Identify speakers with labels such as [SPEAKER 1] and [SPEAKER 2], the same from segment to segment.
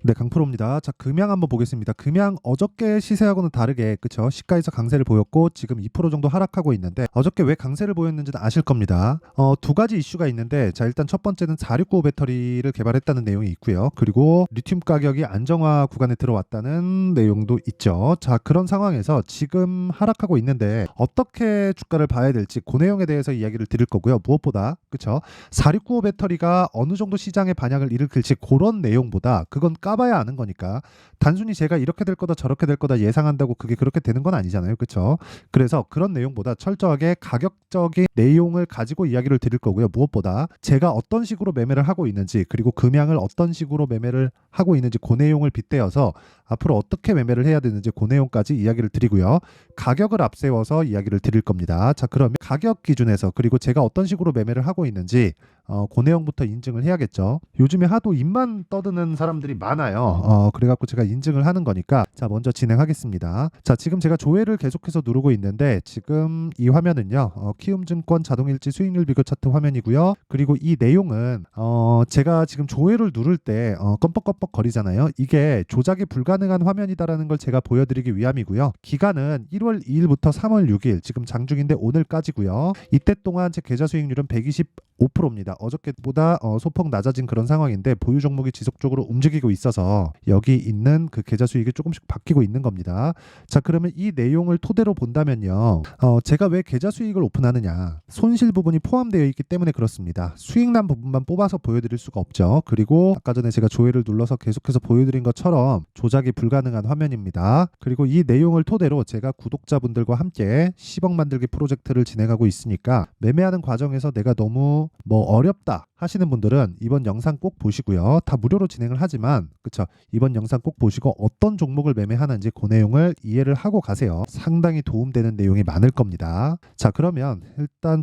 [SPEAKER 1] 네, 강프로입니다. 자, 금양 한번 보겠습니다. 금양 어저께 시세하고는 다르게 그쵸? 시가에서 강세를 보였고 지금 2% 정도 하락하고 있는데 어저께 왜 강세를 보였는지는 아실 겁니다. 두 가지 이슈가 있는데 자, 일단 첫 번째는 4695 배터리를 개발했다는 내용이 있고요. 그리고 리튬 가격이 안정화 구간에 들어왔다는 내용도 있죠. 자, 그런 상황에서 지금 하락하고 있는데 어떻게 주가를 봐야 될지 그 내용에 대해서 이야기를 드릴 거고요. 무엇보다 그쵸? 4695 배터리가 어느 정도 시장의 반향을 일으킬지 그런 내용보다 그건 까봐야 아는 거니까 단순히 제가 이렇게 될 거다 저렇게 될 거다 예상한다고 그게 그렇게 되는 건 아니잖아요. 그렇죠? 그래서 그런 내용보다 철저하게 가격적인 내용을 가지고 이야기를 드릴 거고요. 무엇보다 제가 어떤 식으로 매매를 하고 있는지 그리고 금양을 어떤 식으로 매매를 하고 있는지 그 내용을 빗대어서 앞으로 어떻게 매매를 해야 되는지 그 내용까지 이야기를 드리고요. 가격을 앞세워서 이야기를 드릴 겁니다. 자, 그러면 가격 기준에서 그리고 제가 어떤 식으로 매매를 하고 있는지 그 내용부터 인증을 해야겠죠. 요즘에 하도 입만 떠드는 사람들이 많아요. 그래갖고 제가 인증을 하는 거니까 자, 먼저 진행하겠습니다. 자, 지금 제가 조회를 계속해서 누르고 있는데 지금 이 화면은요. 키움증권 자동일지 수익률 비교 차트 화면이고요. 그리고 이 내용은 제가 지금 조회를 누를 때 껌뻑껌뻑 거리잖아요. 이게 조작이 불가능한 화면이다라는 걸 제가 보여드리기 위함이고요. 기간은 1월 2일부터 3월 6일 지금 장중인데 오늘까지고요. 이때 동안 제 계좌 수익률은 125%입니다. 어저께보다 소폭 낮아진 그런 상황인데 보유 종목이 지속적으로 움직이고 있어서 여기 있는 그 계좌 수익이 조금씩 바뀌고 있는 겁니다. 자, 그러면 이 내용을 토대로 본다면요. 제가 왜 계좌 수익을 오픈하느냐. 손실 부분이 포함되어 있기 때문에 그렇습니다. 수익 난 부분만 뽑아서 보여드릴 수가 없죠. 그리고 아까 전에 제가 조회를 눌러서 계속해서 보여드린 것처럼 조작이 불가능한 화면입니다. 그리고 이 내용을 토대로 제가 구독자분들과 함께 10억 만들기 프로젝트를 진행하고 있으니까 매매하는 과정에서 내가 너무 어렵다 하시는 분들은 이번 영상 꼭 보시고요. 다 무료로 진행을 하지만 그쵸? 이번 영상 꼭 보시고 어떤 종목을 매매하는지 그 내용을 이해를 하고 가세요. 상당히 도움되는 내용이 많을 겁니다. 자, 그러면 일단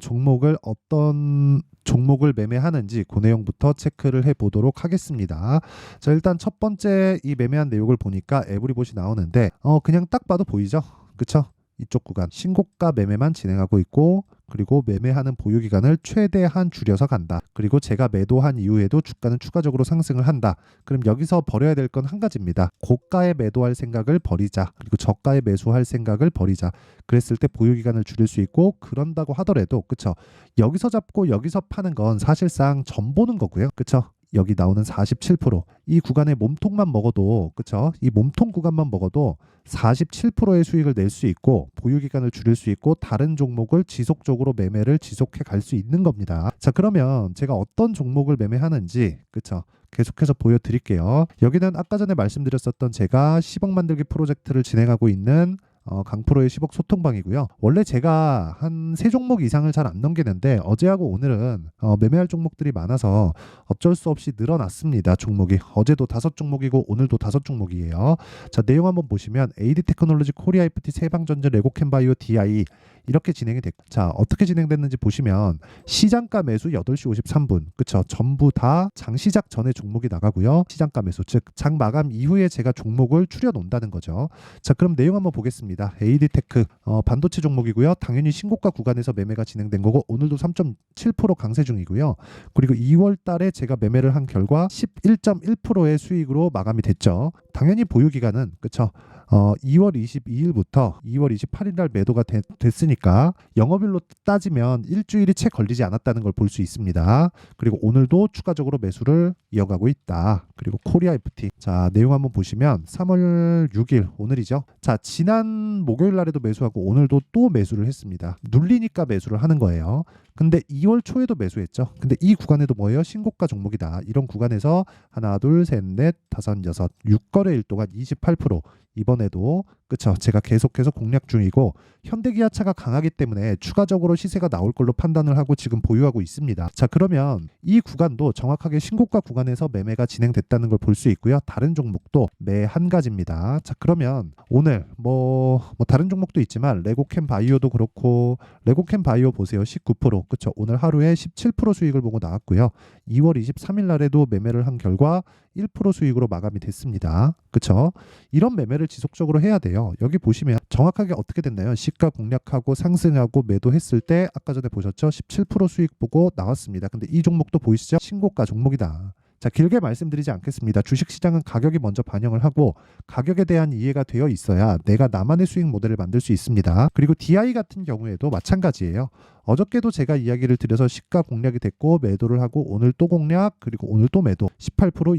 [SPEAKER 1] 어떤 종목을 매매하는지 그 내용부터 체크를 해보도록 하겠습니다. 자, 일단 첫 번째 이 매매한 내용을 보니까 에브리봇이 나오는데 그냥 딱 봐도 보이죠? 그쵸? 이쪽 구간 신고가 매매만 진행하고 있고 그리고 매매하는 보유 기간을 최대한 줄여서 간다. 그리고 제가 매도한 이후에도 주가는 추가적으로 상승을 한다. 그럼 여기서 버려야 될 건 한 가지입니다. 고가에 매도할 생각을 버리자. 그리고 저가에 매수할 생각을 버리자. 그랬을 때 보유 기간을 줄일 수 있고 그런다고 하더라도 그쵸? 여기서 잡고 여기서 파는 건 사실상 점 보는 거고요. 그쵸? 여기 나오는 47%이 구간의 몸통만 먹어도 그쵸? 이 몸통 구간만 먹어도 47%의 수익을 낼 수 있고 보유 기간을 줄일 수 있고 다른 종목을 지속적으로 매매를 지속해 갈 수 있는 겁니다. 자, 그러면 제가 어떤 종목을 매매하는지 그쵸? 계속해서 보여드릴게요. 여기는 아까 전에 말씀드렸었던 제가 10억 만들기 프로젝트를 진행하고 있는 강프로의 10억 소통방이고요. 원래 제가 한 3종목 이상을 잘 안 넘기는데 어제하고 오늘은 매매할 종목들이 많아서 어쩔 수 없이 늘어났습니다. 종목이 어제도 5종목이고 오늘도 5종목이에요. 자, 내용 한번 보시면 AD 테크놀로지, 코리아 FT, 세방전자, 레고캠바이오, DI 이렇게 진행이 됐고 자, 어떻게 진행됐는지 보시면 시장가 매수 8시 53분 그쵸? 전부 다 장시작 전에 종목이 나가고요. 시장가 매수 즉 장 마감 이후에 제가 종목을 추려 놓는다는 거죠. 자, 그럼 내용 한번 보겠습니다. AD테크 반도체 종목이고요. 당연히 신고가 구간에서 매매가 진행된 거고 오늘도 3.7% 강세 중이고요. 그리고 2월 달에 제가 매매를 한 결과 11.1%의 수익으로 마감이 됐죠. 당연히 보유 기간은 그쵸? 2월 22일부터 2월 28일 날 매도가 됐으니까 영업일로 따지면 일주일이 채 걸리지 않았다는 걸 볼 수 있습니다. 그리고 오늘도 추가적으로 매수를 이어가고 있다. 그리고 코리아 FT 자, 내용 한번 보시면 3월 6일 오늘이죠. 자, 지난 목요일 날에도 매수하고 오늘도 또 매수를 했습니다. 눌리니까 매수를 하는 거예요. 근데 2월 초에도 매수했죠. 근데 이 구간에도 뭐예요? 신고가 종목이다. 이런 구간에서 하나, 둘, 셋, 넷, 다섯, 여섯, 6거래일 동안 28% 이번에도 그쵸? 제가 계속해서 공략 중이고 현대기아차가 강하기 때문에 추가적으로 시세가 나올 걸로 판단을 하고 지금 보유하고 있습니다. 자, 그러면 이 구간도 정확하게 신고가 구간에서 매매가 진행됐다는 걸 볼 수 있고요. 다른 종목도 매 한 가지입니다. 자, 그러면 오늘 다른 종목도 있지만 레고캠 바이오도 그렇고 레고캠 바이오 보세요. 19% 그쵸? 오늘 하루에 17% 수익을 보고 나왔고요. 2월 23일 날에도 매매를 한 결과 1% 수익으로 마감이 됐습니다. 그쵸? 이런 매매를 지속적으로 해야 돼요. 여기 보시면 정확하게 어떻게 됐나요? 시가 공략하고 상승하고 매도했을 때 아까 전에 보셨죠? 17% 수익 보고 나왔습니다. 근데 이 종목도 보이시죠? 신고가 종목이다. 자, 길게 말씀드리지 않겠습니다. 주식시장은 가격이 먼저 반영을 하고 가격에 대한 이해가 되어 있어야 내가 나만의 수익 모델을 만들 수 있습니다. 그리고 DI 같은 경우에도 마찬가지예요. 어저께도 제가 이야기를 드려서 시가 공략이 됐고 매도를 하고 오늘 또 공략 그리고 오늘 또 매도 18%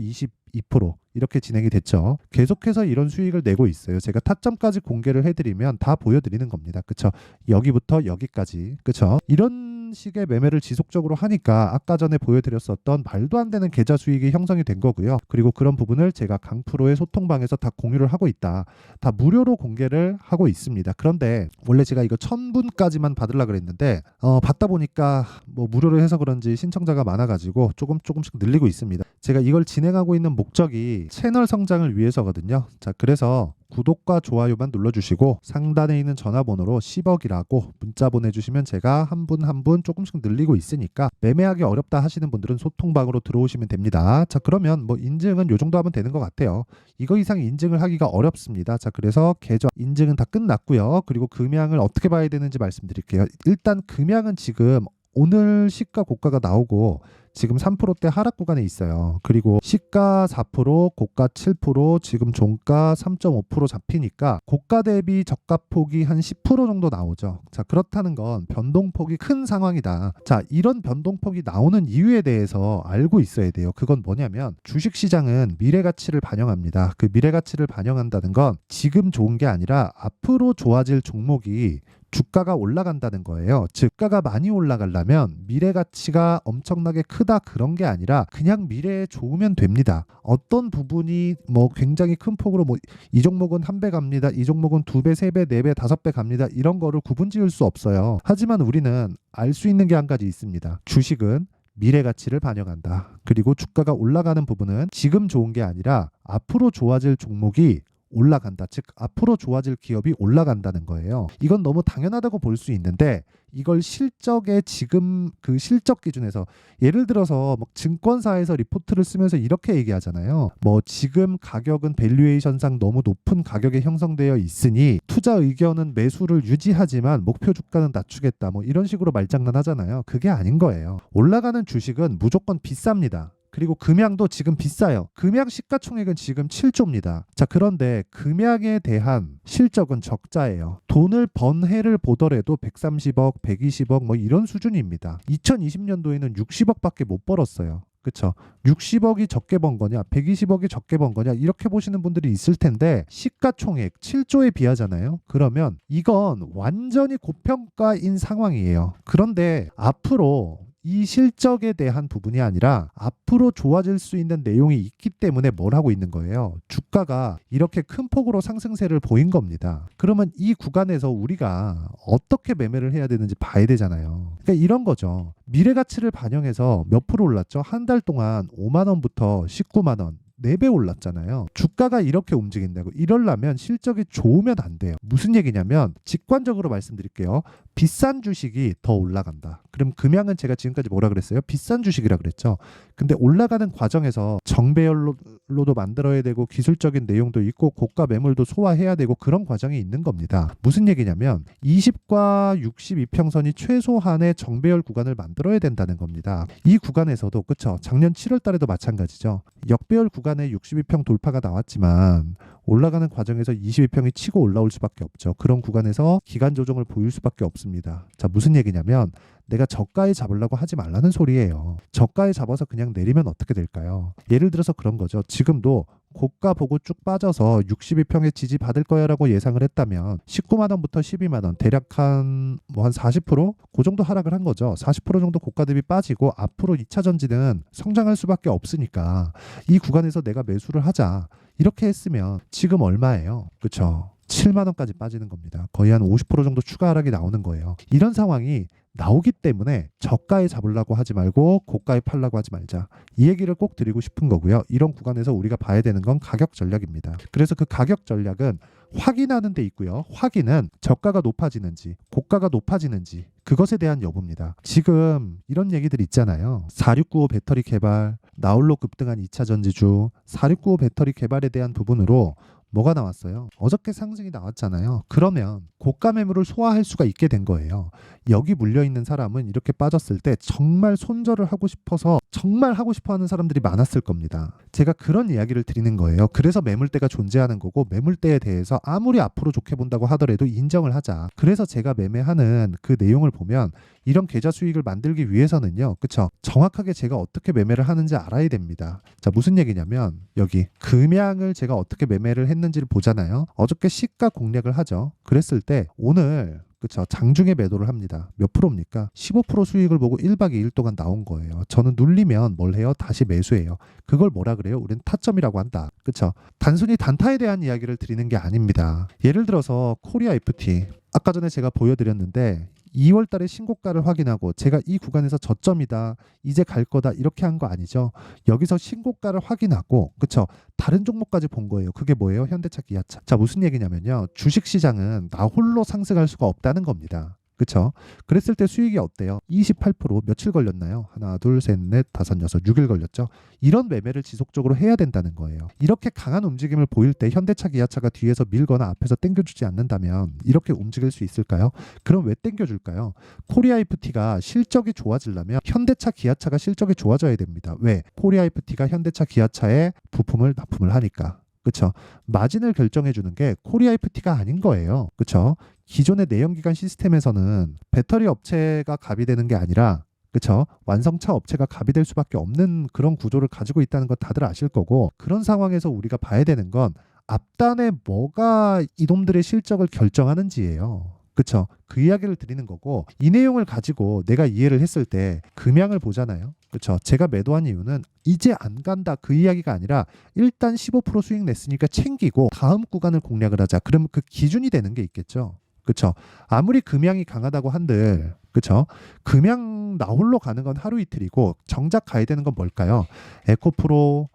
[SPEAKER 1] 22% 이렇게 진행이 됐죠. 계속해서 이런 수익을 내고 있어요. 제가 타점까지 공개를 해드리면 다 보여드리는 겁니다. 그쵸? 여기부터 여기까지. 그쵸? 이런 식의 매매를 지속적으로 하니까 아까 전에 보여드렸었던 말도 안 되는 계좌 수익이 형성이 된 거고요. 그리고 그런 부분을 제가 강프로의 소통방에서 다 공유를 하고 있다. 다 무료로 공개를 하고 있습니다. 그런데 원래 제가 이거 1000분까지만 받으려고 그랬는데 받다 보니까 뭐 무료로 해서 그런지 신청자가 많아가지고 조금씩 늘리고 있습니다. 제가 이걸 진행하고 있는 목적이 채널 성장을 위해서거든요. 자, 그래서 구독과 좋아요만 눌러주시고 상단에 있는 전화번호로 10억이라고 문자 보내주시면 제가 한 분 한 분 조금씩 늘리고 있으니까 매매하기 어렵다 하시는 분들은 소통방으로 들어오시면 됩니다. 자, 그러면 뭐 인증은 요 정도 하면 되는 것 같아요. 이거 이상 인증을 하기가 어렵습니다. 자, 그래서 계좌 인증은 다 끝났고요. 그리고 금양을 어떻게 봐야 되는지 말씀드릴게요. 일단 금양은 지금 오늘 시가 고가가 나오고 지금 3%대 하락 구간에 있어요. 그리고 시가 4%, 고가 7%, 지금 종가 3.5% 잡히니까 고가 대비 저가 폭이 한 10% 정도 나오죠. 자, 그렇다는 건 변동폭이 큰 상황이다. 자, 이런 변동폭이 나오는 이유에 대해서 알고 있어야 돼요. 그건 뭐냐면 주식시장은 미래가치를 반영합니다. 그 미래가치를 반영한다는 건 지금 좋은 게 아니라 앞으로 좋아질 종목이 주가가 올라간다는 거예요. 즉, 주가가 많이 올라가려면 미래 가치가 엄청나게 크다 그런 게 아니라 그냥 미래에 좋으면 됩니다. 어떤 부분이 뭐 굉장히 큰 폭으로 뭐 이 종목은 한 배 갑니다. 이 종목은 2배, 3배, 4배, 5배 갑니다. 이런 거를 구분 지을 수 없어요. 하지만 우리는 알 수 있는 게 한 가지 있습니다. 주식은 미래 가치를 반영한다. 그리고 주가가 올라가는 부분은 지금 좋은 게 아니라 앞으로 좋아질 종목이 올라간다. 즉 앞으로 좋아질 기업이 올라간다는 거예요. 이건 너무 당연하다고 볼 수 있는데 이걸 실적의 지금 그 실적 기준에서 예를 들어서 막 증권사에서 리포트를 쓰면서 이렇게 얘기하잖아요. 뭐 지금 가격은 밸류에이션상 너무 높은 가격에 형성되어 있으니 투자 의견은 매수를 유지하지만 목표 주가는 낮추겠다. 뭐 이런 식으로 말장난하잖아요. 그게 아닌 거예요. 올라가는 주식은 무조건 비쌉니다. 그리고 금양도 지금 비싸요. 금양 시가총액은 지금 7조입니다. 자, 그런데 금양에 대한 실적은 적자예요. 돈을 번 해를 보더라도 130억, 120억 뭐 이런 수준입니다. 2020년도에는 60억밖에 못 벌었어요. 그쵸? 60억이 적게 번 거냐, 120억이 적게 번 거냐 이렇게 보시는 분들이 있을 텐데 시가총액 7조에 비하잖아요. 그러면 이건 완전히 고평가인 상황이에요. 그런데 앞으로 이 실적에 대한 부분이 아니라 앞으로 좋아질 수 있는 내용이 있기 때문에 뭘 하고 있는 거예요. 주가가 이렇게 큰 폭으로 상승세를 보인 겁니다. 그러면 이 구간에서 우리가 어떻게 매매를 해야 되는지 봐야 되잖아요. 그러니까 이런 거죠. 미래 가치를 반영해서 몇 프로 올랐죠? 한 달 동안 5만 원부터 19만 원. 4배 올랐잖아요. 주가가 이렇게 움직인다고 이러려면 실적이 좋으면 안 돼요. 무슨 얘기냐면 직관적으로 말씀드릴게요. 비싼 주식이 더 올라간다. 그럼 금양은 제가 지금까지 뭐라 그랬어요? 비싼 주식이라 그랬죠. 근데 올라가는 과정에서 정배열로도 만들어야 되고 기술적인 내용도 있고 고가 매물도 소화해야 되고 그런 과정이 있는 겁니다. 무슨 얘기냐면 20과 62평선이 최소한의 정배열 구간을 만들어야 된다는 겁니다. 이 구간에서도 그쵸? 작년 7월 달에도 마찬가지죠. 역배열 구간에 62평 돌파가 나왔지만 올라가는 과정에서 22평이 치고 올라올 수밖에 없죠. 그런 구간에서 기간 조정을 보일 수밖에 없습니다. 자, 무슨 얘기냐면 내가 저가에 잡으려고 하지 말라는 소리예요. 저가에 잡아서 그냥 내리면 어떻게 될까요? 예를 들어서 그런 거죠. 지금도 고가 보고 쭉 빠져서 62평에 지지 받을 거야 라고 예상을 했다면 19만 원부터 12만 원 대략 한 40%? 그 정도 하락을 한 거죠. 40% 정도 고가 대비 빠지고 앞으로 2차 전지는 성장할 수밖에 없으니까 이 구간에서 내가 매수를 하자. 이렇게 했으면 지금 얼마예요? 그렇죠? 7만 원까지 빠지는 겁니다. 거의 한 50% 정도 추가 하락이 나오는 거예요. 이런 상황이 나오기 때문에 저가에 잡으려고 하지 말고 고가에 팔려고 하지 말자. 이 얘기를 꼭 드리고 싶은 거고요. 이런 구간에서 우리가 봐야 되는 건 가격 전략입니다. 그래서 그 가격 전략은 확인하는 데 있고요. 확인은 저가가 높아지는지 고가가 높아지는지 그것에 대한 여부입니다. 지금 이런 얘기들 있잖아요. 4695 배터리 개발, 나홀로 급등한 2차 전지주, 4695 배터리 개발에 대한 부분으로 뭐가 나왔어요? 어저께 상승이 나왔잖아요. 그러면 고가 매물을 소화할 수가 있게 된 거예요. 여기 물려있는 사람은 이렇게 빠졌을 때 정말 손절을 하고 싶어서 정말 하고 싶어 하는 사람들이 많았을 겁니다. 제가 그런 이야기를 드리는 거예요. 그래서 매물대가 존재하는 거고, 매물대에 대해서 아무리 앞으로 좋게 본다고 하더라도 인정을 하자. 그래서 제가 매매하는 그 내용을 보면 이런 계좌 수익을 만들기 위해서는요, 그쵸? 정확하게 제가 어떻게 매매를 하는지 알아야 됩니다. 자, 무슨 얘기냐면 여기 금양을 제가 어떻게 매매를 했는지를 보잖아요. 어저께 시가 공략을 하죠. 그랬을 때 오늘 그쵸, 장중에 매도를 합니다. 몇 프로입니까? 15% 수익을 보고 1박 2일 동안 나온 거예요. 저는 눌리면 뭘 해요? 다시 매수해요. 그걸 뭐라 그래요? 우린 타점이라고 한다. 그쵸? 단순히 단타에 대한 이야기를 드리는 게 아닙니다. 예를 들어서 코리아 FT, 아까 전에 제가 보여드렸는데 2월 달에 신고가를 확인하고 제가 이 구간에서 저점이다, 이제 갈 거다, 이렇게 한 거 아니죠. 여기서 신고가를 확인하고, 그쵸, 다른 종목까지 본 거예요. 그게 뭐예요? 현대차, 기아차. 자, 무슨 얘기냐면요, 주식시장은 나 홀로 상승할 수가 없다는 겁니다. 그쵸? 그랬을 때 수익이 어때요? 28%. 며칠 걸렸나요? 하나, 둘, 셋, 넷, 다섯, 여섯, 6일 걸렸죠. 이런 매매를 지속적으로 해야 된다는 거예요. 이렇게 강한 움직임을 보일 때 현대차, 기아차가 뒤에서 밀거나 앞에서 당겨주지 않는다면 이렇게 움직일 수 있을까요? 그럼 왜 당겨줄까요? 코리아 FT가 실적이 좋아지려면 현대차, 기아차가 실적이 좋아져야 됩니다. 왜? 코리아 FT가 현대차, 기아차에 부품을 납품을 하니까. 그쵸? 마진을 결정해 주는 게 코리아 FT가 아닌 거예요. 그쵸? 기존의 내연기관 시스템에서는 배터리 업체가 갑이 되는 게 아니라, 그쵸, 완성차 업체가 갑이 될 수밖에 없는 그런 구조를 가지고 있다는 건 다들 아실 거고, 그런 상황에서 우리가 봐야 되는 건 앞단에 뭐가 이놈들의 실적을 결정하는지예요. 그쵸? 그 이야기를 드리는 거고, 이 내용을 가지고 내가 이해를 했을 때 금양을 보잖아요. 그쵸? 제가 매도한 이유는 이제 안 간다, 그 이야기가 아니라 일단 15% 수익 냈으니까 챙기고 다음 구간을 공략을 하자. 그러면 그 기준이 되는 게 있겠죠. 그쵸? 아무리 금양이 강하다고 한들, 그쵸? 금양 나홀로 가는 건 하루 이틀이고 정작 가야 되는 건 뭘까요? 에코프로,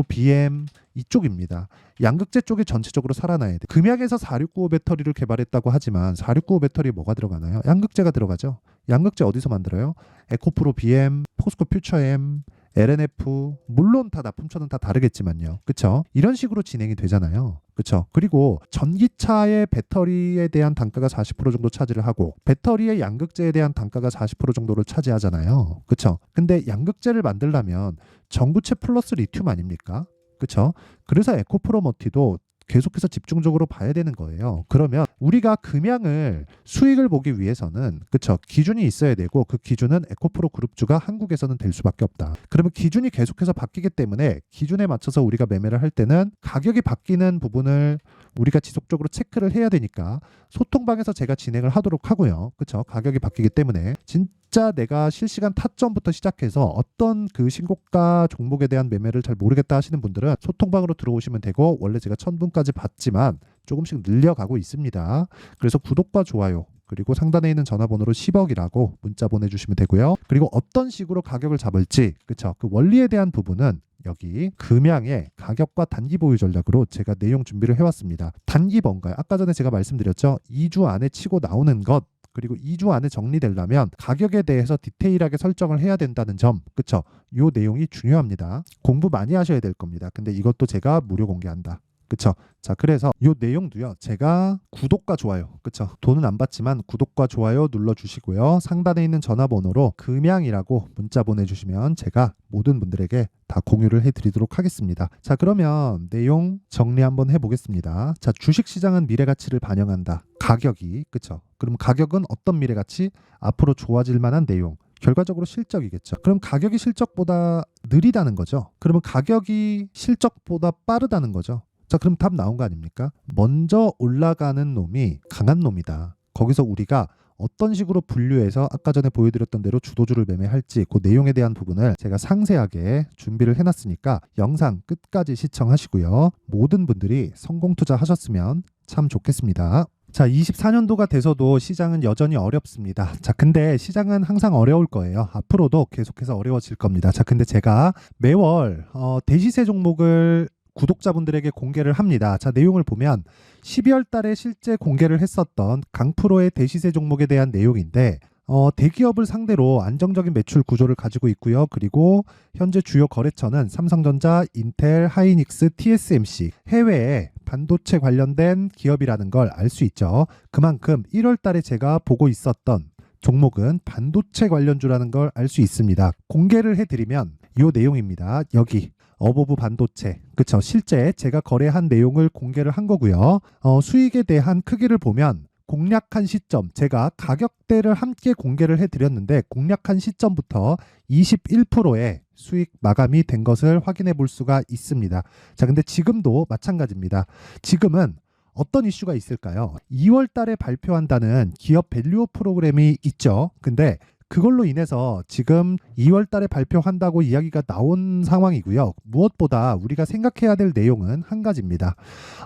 [SPEAKER 1] BM 이쪽입니다. 양극재 쪽이 전체적으로 살아나야 돼. 금양에서 4695 배터리를 개발했다고 하지만 4695 배터리에 뭐가 들어가나요? 양극재가 들어가죠. 양극재 어디서 만들어요? 에코프로, BM, 포스코 퓨처엠, LNF, 물론 다 납품처는 다 다르겠지만요. 그쵸? 이런 식으로 진행이 되잖아요. 그쵸? 그리고 전기차의 배터리에 대한 단가가 40% 정도 차지를 하고 배터리의 양극재에 대한 단가가 40% 정도를 차지하잖아요. 그쵸? 근데 양극재를 만들려면 전구체 플러스 리튬 아닙니까? 그쵸? 그래서 에코프로머티도 계속해서 집중적으로 봐야 되는 거예요. 그러면 우리가 금양을 수익을 보기 위해서는, 그쵸, 기준이 있어야 되고 그 기준은 에코프로 그룹주가 한국에서는 될 수밖에 없다. 그러면 기준이 계속해서 바뀌기 때문에 기준에 맞춰서 우리가 매매를 할 때는 가격이 바뀌는 부분을 우리가 지속적으로 체크를 해야 되니까 소통방에서 제가 진행을 하도록 하고요. 그쵸? 가격이 바뀌기 때문에 진짜 내가 실시간 타점부터 시작해서 어떤 그 신고가 종목에 대한 매매를 잘 모르겠다 하시는 분들은 소통방으로 들어오시면 되고, 원래 제가 1000분까지 받지만 조금씩 늘려가고 있습니다. 그래서 구독과 좋아요, 그리고 상단에 있는 전화번호로 10억이라고 문자 보내주시면 되고요. 그리고 어떤 식으로 가격을 잡을지, 그쵸, 그 원리에 대한 부분은 여기 금양의 가격과 단기 보유 전략으로 제가 내용 준비를 해왔습니다. 단기 뭔가요? 아까 전에 제가 말씀드렸죠. 2주 안에 치고 나오는 것, 그리고 2주 안에 정리되려면 가격에 대해서 디테일하게 설정을 해야 된다는 점, 그쵸? 요 내용이 중요합니다. 공부 많이 하셔야 될 겁니다. 근데 이것도 제가 무료 공개한다. 그쵸? 자, 그래서 요 내용도요, 제가 구독과 좋아요, 그쵸, 돈은 안 받지만 구독과 좋아요 눌러주시고요, 상단에 있는 전화번호로 금양이라고 문자 보내주시면 제가 모든 분들에게 다 공유를 해드리도록 하겠습니다. 자, 그러면 내용 정리 한번 해보겠습니다. 자, 주식시장은 미래가치를 반영한다. 가격이, 그쵸, 그럼 가격은 어떤 미래가치? 앞으로 좋아질 만한 내용, 결과적으로 실적이겠죠. 그럼 가격이 실적보다 느리다는 거죠. 그러면 가격이 실적보다 빠르다는 거죠. 자, 그럼 답 나온 거 아닙니까? 먼저 올라가는 놈이 강한 놈이다. 거기서 우리가 어떤 식으로 분류해서 아까 전에 보여드렸던 대로 주도주를 매매할지 그 내용에 대한 부분을 제가 상세하게 준비를 해놨으니까 영상 끝까지 시청하시고요. 모든 분들이 성공 투자하셨으면 참 좋겠습니다. 자, 24년도가 돼서도 시장은 여전히 어렵습니다. 자, 근데 시장은 항상 어려울 거예요. 앞으로도 계속해서 어려워질 겁니다. 자, 근데 제가 매월 대시세 종목을 구독자분들에게 공개를 합니다. 자, 내용을 보면 12월 달에 실제 공개를 했었던 강프로의 대시세 종목에 대한 내용인데, 대기업을 상대로 안정적인 매출 구조를 가지고 있고요. 그리고 현재 주요 거래처는 삼성전자, 인텔, 하이닉스, TSMC, 해외에 반도체 관련된 기업이라는 걸 알 수 있죠. 그만큼 1월 달에 제가 보고 있었던 종목은 반도체 관련주라는 걸 알 수 있습니다. 공개를 해드리면 이 내용입니다. 여기 어보브 반도체, 그쵸? 실제 제가 거래한 내용을 공개를 한 거고요. 수익에 대한 크기를 보면 공략한 시점, 제가 가격대를 함께 공개를 해드렸는데 공략한 시점부터 21%의 수익 마감이 된 것을 확인해 볼 수가 있습니다. 자, 근데 지금도 마찬가지입니다. 지금은 어떤 이슈가 있을까요? 2월 달에 발표한다는 기업 밸류업 프로그램이 있죠. 근데 그걸로 인해서 지금 2월 달에 발표한다고 이야기가 나온 상황이고요. 무엇보다 우리가 생각해야 될 내용은 한 가지입니다.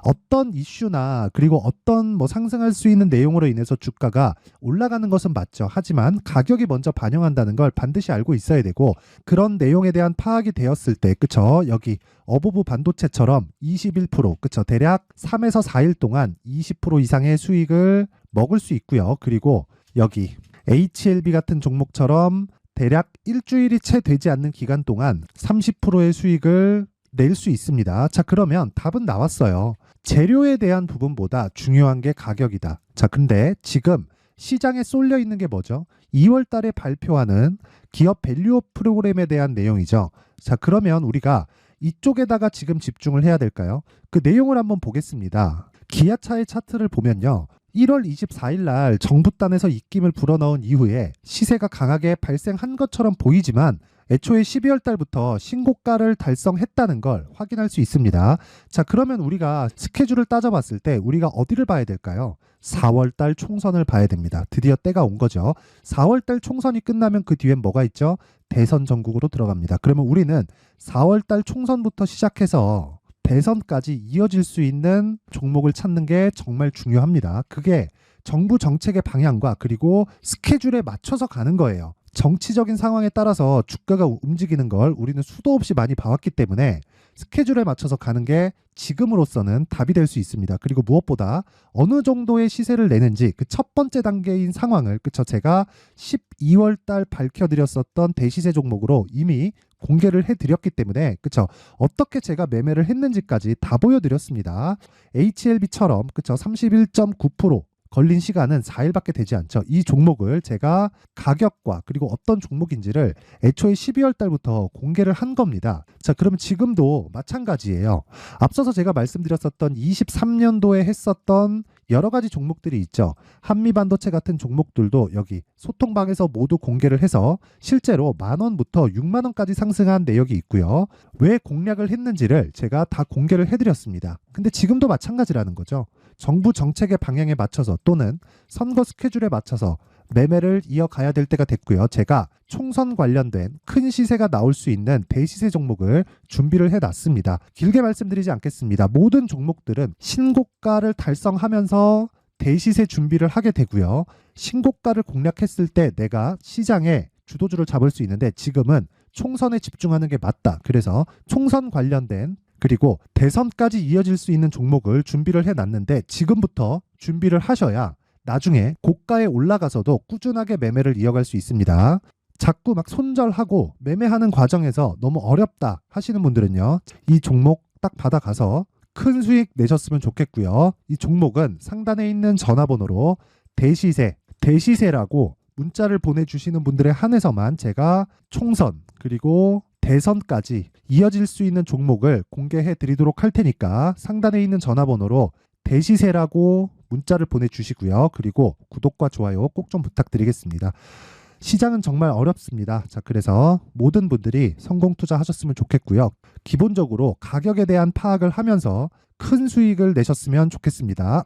[SPEAKER 1] 어떤 이슈나 그리고 어떤 상승할 수 있는 내용으로 인해서 주가가 올라가는 것은 맞죠. 하지만 가격이 먼저 반영한다는 걸 반드시 알고 있어야 되고, 그런 내용에 대한 파악이 되었을 때, 그쵸? 여기 어보브 반도체처럼 21%, 그쵸? 대략 3에서 4일 동안 20% 이상의 수익을 먹을 수 있고요. 그리고 여기 HLB 같은 종목처럼 대략 일주일이 채 되지 않는 기간 동안 30%의 수익을 낼 수 있습니다. 자, 그러면 답은 나왔어요. 재료에 대한 부분보다 중요한 게 가격이다. 자, 근데 지금 시장에 쏠려 있는 게 뭐죠? 2월 달에 발표하는 기업 밸류업 프로그램에 대한 내용이죠. 자, 그러면 우리가 이쪽에다가 지금 집중을 해야 될까요? 그 내용을 한번 보겠습니다. 기아차의 차트를 보면요. 1월 24일 날 정부단에서 입김을 불어넣은 이후에 시세가 강하게 발생한 것처럼 보이지만 애초에 12월 달부터 신고가를 달성했다는 걸 확인할 수 있습니다. 자, 그러면 우리가 스케줄을 따져봤을 때 우리가 어디를 봐야 될까요? 4월 달 총선을 봐야 됩니다. 드디어 때가 온 거죠. 4월 달 총선이 끝나면 그 뒤엔 뭐가 있죠? 대선 전국으로 들어갑니다. 그러면 우리는 4월 달 총선부터 시작해서 대선까지 이어질 수 있는 종목을 찾는 게 정말 중요합니다. 그게 정부 정책의 방향과 그리고 스케줄에 맞춰서 가는 거예요. 정치적인 상황에 따라서 주가가 움직이는 걸 우리는 수도 없이 많이 봐왔기 때문에 스케줄에 맞춰서 가는 게 지금으로서는 답이 될 수 있습니다. 그리고 무엇보다 어느 정도의 시세를 내는지 그 첫 번째 단계인 상황을, 그쵸? 제가 12월 달 밝혀드렸었던 대시세 종목으로 이미 공개를 해드렸기 때문에, 그쵸? 어떻게 제가 매매를 했는지까지 다 보여드렸습니다. HLB처럼, 그쵸? 31.9% 걸린 시간은 4일밖에 되지 않죠. 이 종목을 제가 가격과 그리고 어떤 종목인지를 애초에 12월 달부터 공개를 한 겁니다. 자, 그러면 지금도 마찬가지예요. 앞서서 제가 말씀드렸었던 23년도에 했었던 여러 가지 종목들이 있죠. 한미반도체 같은 종목들도 여기 소통방에서 모두 공개를 해서 실제로 10,000원부터 60,000원까지 상승한 내역이 있고요. 왜 공략을 했는지를 제가 다 공개를 해드렸습니다. 근데 지금도 마찬가지라는 거죠. 정부 정책의 방향에 맞춰서 또는 선거 스케줄에 맞춰서 매매를 이어가야 될 때가 됐고요. 제가 총선 관련된 큰 시세가 나올 수 있는 대시세 종목을 준비를 해놨습니다. 길게 말씀드리지 않겠습니다. 모든 종목들은 신고가를 달성하면서 대시세 준비를 하게 되고요. 신고가를 공략했을 때 내가 시장에 주도주를 잡을 수 있는데 지금은 총선에 집중하는 게 맞다. 그래서 총선 관련된 그리고 대선까지 이어질 수 있는 종목을 준비를 해놨는데 지금부터 준비를 하셔야 나중에 고가에 올라가서도 꾸준하게 매매를 이어갈 수 있습니다. 자꾸 막 손절하고 매매하는 과정에서 너무 어렵다 하시는 분들은요. 이 종목 딱 받아가서 큰 수익 내셨으면 좋겠고요. 이 종목은 상단에 있는 전화번호로 대시세라고 문자를 보내주시는 분들에 한해서만 제가 총선 그리고 대선까지 이어질 수 있는 종목을 공개해 드리도록 할 테니까 상단에 있는 전화번호로 대시세라고 문자를 보내주시고요. 그리고 구독과 좋아요 꼭 좀 부탁드리겠습니다. 시장은 정말 어렵습니다. 자, 그래서 모든 분들이 성공 투자하셨으면 좋겠고요. 기본적으로 가격에 대한 파악을 하면서 큰 수익을 내셨으면 좋겠습니다.